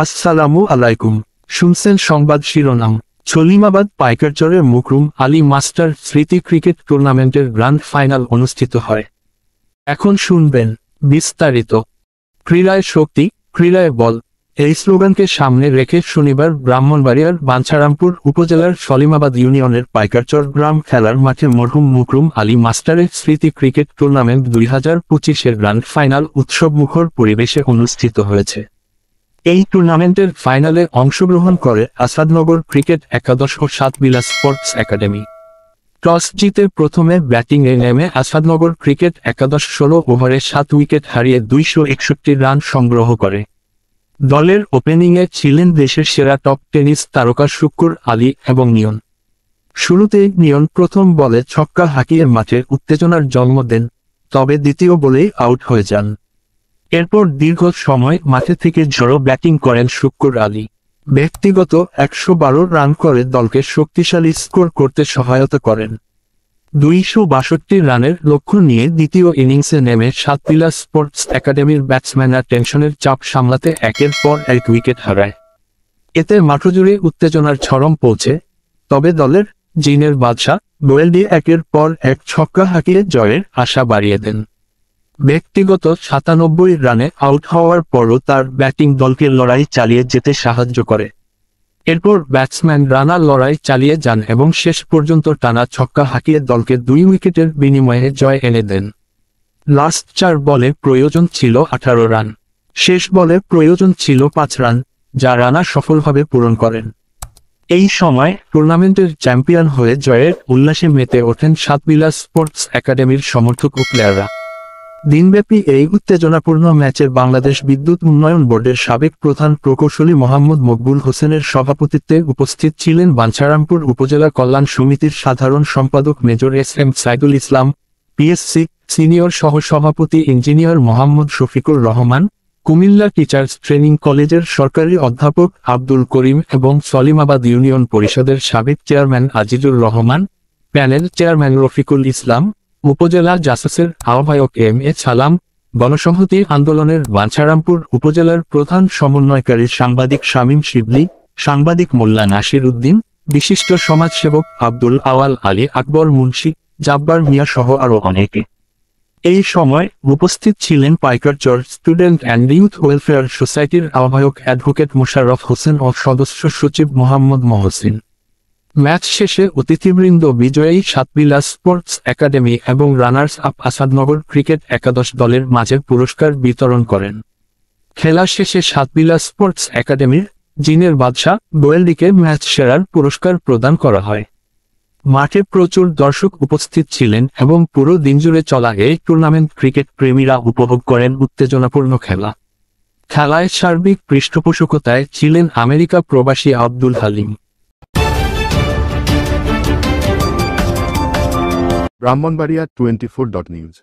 আসসালামু আলাইকুম। শুনছেন সংবাদ শিরোনাম। সলিমাবাদ পাইকারচরের মুকরুম আলী মাস্টার স্মৃতি ক্রিকেট টুর্নামেন্টের গ্র্যান্ড ফাইনাল অনুষ্ঠিত হয়। এখন শুনবেন বিস্তারিত। ক্রীড়ায় শক্তি, ক্রীড়ায় বল, এই স্লোগানকে সামনে রেখে শনিবার ব্রাহ্মণবাড়িয়ার বাঞ্ছারামপুর উপজেলার সলিমাবাদ ইউনিয়নের পাইকারচর গ্রাম খেলার মাঠে মরহুম মুকরুম আলী মাস্টারের স্মৃতি ক্রিকেট টুর্নামেন্ট 2025-এর গ্র্যান্ড ফাইনাল উৎসবমুখর পরিবেশে অনুষ্ঠিত হয়েছে। এই টুর্নামেন্টের ফাইনালে অংশগ্রহণ করে আসাদনগর ক্রিকেট একাদশ ও সাতবিলা স্পোর্টস একাডেমি। টস জিতে প্রথমে ব্যাটিংয়ে নেমে আসাদনগর ক্রিকেট একাদশ 16 ওভারে 7 উইকেট হারিয়ে 261 রান সংগ্রহ করে। দলের ওপেনিংয়ে ছিলেন দেশের সেরা টপ টেনিস তারকা শুক্কুর আলী এবং নিয়ন। শুরুতেই নিয়ন প্রথম বলে ছক্কা হাঁকিয়ে মাঠে উত্তেজনার জন্ম দেন, তবে দ্বিতীয় বলেই আউট হয়ে যান। এরপর দীর্ঘ সময় মাঠে থেকে ঝড়ো ব্যাটিং করেন শুক্কুর আলী। ব্যক্তিগত 112 রান করে দলকে শক্তিশালী স্কোর করতে সহায়তা করেন। 262 রানের লক্ষ্য নিয়ে দ্বিতীয় ইনিংসে নেমে সাতবিলা স্পোর্টস একাডেমির ব্যাটসম্যানরা টেনশনের চাপ সামলাতে একের পর এক উইকেট হারায়। এতে মাঠজুড়ে উত্তেজনার চরম পৌঁছে, তবে দলের জিনের বাদশা গোয়েলডি একের পর এক ছক্কা হাঁকিয়ে জয়ের আশা বাড়িয়ে দেন। ব্যক্তিগত 97 রানে আউট হওয়ার পরও তার ব্যাটিং দলকে লড়াই চালিয়ে যেতে সাহায্য করে। এরপর ব্যাটসম্যান রানা লড়াই চালিয়ে যান এবং শেষ পর্যন্ত টানা ছক্কা হাঁকিয়ে দলকে 2 উইকেটের বিনিময়ে জয় এনে দেন। লাস্ট 4 বলে প্রয়োজন ছিল 18 রান, শেষ বলে প্রয়োজন ছিল 5 রান, যা রানা সফলভাবে পূরণ করেন। এই সময় টুর্নামেন্টের চ্যাম্পিয়ন হয়ে জয়ের উল্লাসে মেতে ওঠেন সাতবিলা স্পোর্টস একাডেমির সমর্থক ও প্লেয়াররা। দিনব্যাপী এই উত্তেজনাপূর্ণ ম্যাচে বাংলাদেশ বিদ্যুৎ উন্নয়ন বোর্ডের সাবেক প্রধান প্রকৌশলী মোহাম্মদ মকবুল হোসেনের সভাপতিত্বে উপস্থিত ছিলেন বাঞ্ছারামপুর উপজেলা কল্যাণ সমিতির সাধারণ সম্পাদক major S M. Saidul Islam, PSC senior সহ-সভাপতি engineer Mohammad Shafiqur Rahman, Comilla teachers training কলেজের সরকারি অধ্যাপক আব্দুল করিম এবং সলিমাবাদ ইউনিয়ন পরিষদের সাবেক chairman Azizur Rahman, panel chairman Rafiqul Islam, উপজেলা জাসাসের আহ্বায়ক এম.এ. সালাম, গণসংহতি আন্দোলনের বাঞ্ছারামপুর উপজেলার প্রধান সমন্বয়কারী সাংবাদিক শামীম শিবলি, সাংবাদিক মোল্লা নাসির উদ্দিন, বিশিষ্ট সমাজসেবক আব্দুল আওয়াল আলী আকবর মুন্সি, জাব্বার মিয়া সহ আরও অনেকে। এই সময় উপস্থিত ছিলেন Paikarchar student and youth welfare সোসাইটির আহ্বায়ক অ্যাডভোকেট মোশাররফ হোসেন ও সদস্য সচিব মোহাম্মদ মহসিন। ম্যাচ শেষে অতিথিবৃন্দ বিজয়ী সাতবিলা স্পোর্টস একাডেমি এবং রানার্স আপ আসাদনগর ক্রিকেট একাদশ দলের মাঝে পুরস্কার বিতরণ করেন। খেলা শেষে সাতবিলা স্পোর্টস একাডেমির জিনের বাদশা গোয়েলডিকে ম্যাচ সেরার পুরস্কার প্রদান করা হয়। মাঠে প্রচুর দর্শক উপস্থিত ছিলেন এবং পুরো দিনজুড়ে চলা এই টুর্নামেন্ট ক্রিকেট প্রেমীরা উপভোগ করেন উত্তেজনাপূর্ণ খেলা। খেলায় সার্বিক পৃষ্ঠপোষকতায় ছিলেন আমেরিকা প্রবাসী আব্দুল হালিম। ব্রাহ্মণবাড়িয়া 24.news